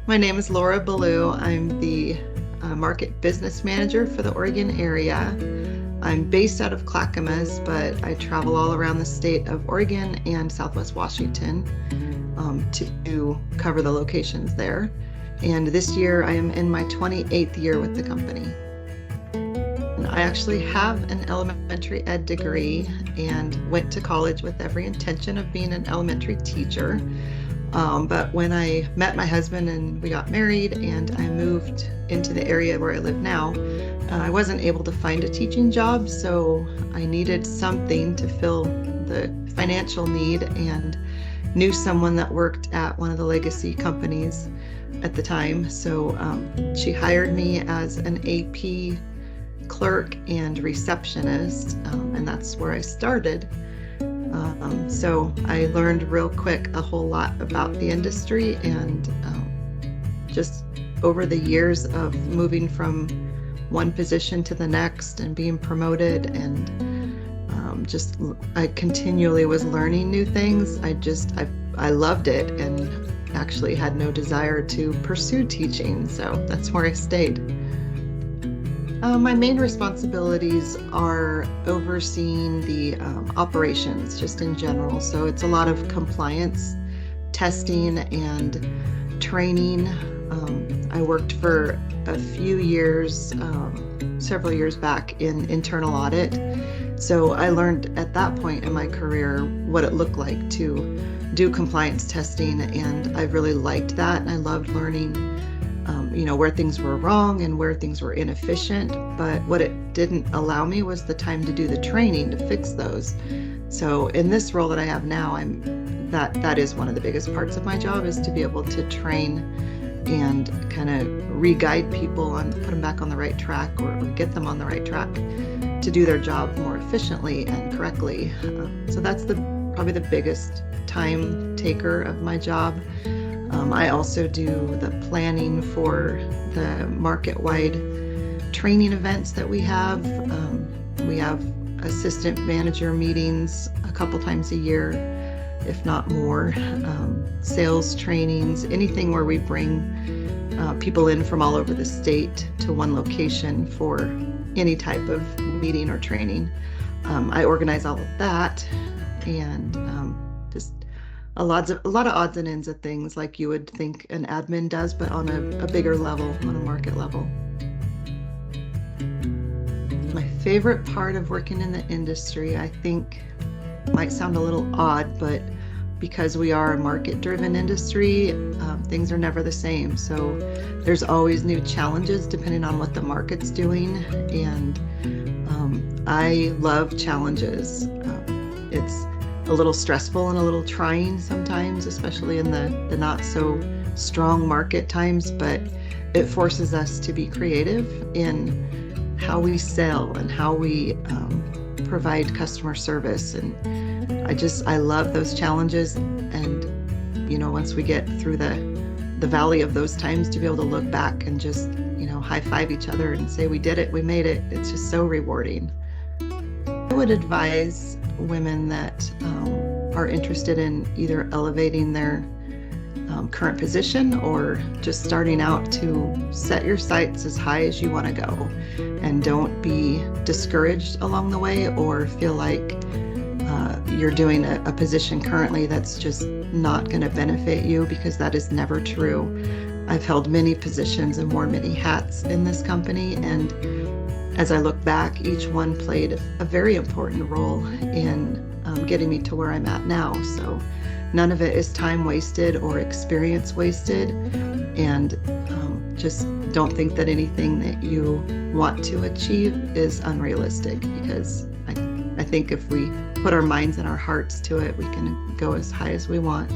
My name is Lora Ballou. I'm the market business manager for the Oregon area. I'm based out of Clackamas, but I travel all around the state of Oregon and Southwest Washington to cover the locations there. And this year I am in my 28th year with the company. I actually have an elementary ed degree and went to college with every intention of being an elementary teacher. But when I met my husband and we got married and I moved into the area where I live now, I wasn't able to find a teaching job, so I needed something to fill the financial need and knew someone that worked at one of the legacy companies at the time. So she hired me as an AP clerk and receptionist, and that's where I started. So I learned real quick a whole lot about the industry, and just over the years of moving from one position to the next and being promoted, and I continually was learning new things. I loved it and actually had no desire to pursue teaching, so that's where I stayed. My main responsibilities are overseeing the operations just in general. So it's a lot of compliance, testing, and training. I worked for a few years, several years back in internal audit. So I learned at that point in my career what it looked like to do compliance testing, and I really liked that. And I loved learning where things were wrong and where things were inefficient. But what it didn't allow me was the time to do the training to fix those. So in this role that I have now, that is one of the biggest parts of my job, is to be able to train and kind of re-guide people and put them back on the right track, or get them on the right track to do their job more efficiently and correctly. So that's probably the biggest time taker of my job. I also do the planning for the market-wide training events that we have. We have assistant manager meetings a couple times a year, if not more. Sales trainings, anything where we bring people in from all over the state to one location for any type of meeting or training. I organize all of that, and just a lot of odds and ends of things like you would think an admin does, but on a bigger level, on a market level. My favorite part of working in the industry, I think, might sound a little odd, but because we are a market-driven industry, things are never the same. So there's always new challenges depending on what the market's doing, and I love challenges. It's a little stressful and a little trying sometimes, especially in the not so strong market times, but it forces us to be creative in how we sell and how we provide customer service. And I love those challenges. And once we get through the valley of those times, to be able to look back and just high five each other and say we did it, we made it, it's just so rewarding. I would advise women that are interested in either elevating their current position or just starting out, to set your sights as high as you want to go, and don't be discouraged along the way or feel like you're doing a position currently that's just not going to benefit you, because that is never true. I've held many positions and worn many hats in this company, and as I look back, each one played a very important role in getting me to where I'm at now. So none of it is time wasted or experience wasted. And just don't think that anything that you want to achieve is unrealistic, because I think if we put our minds and our hearts to it, we can go as high as we want.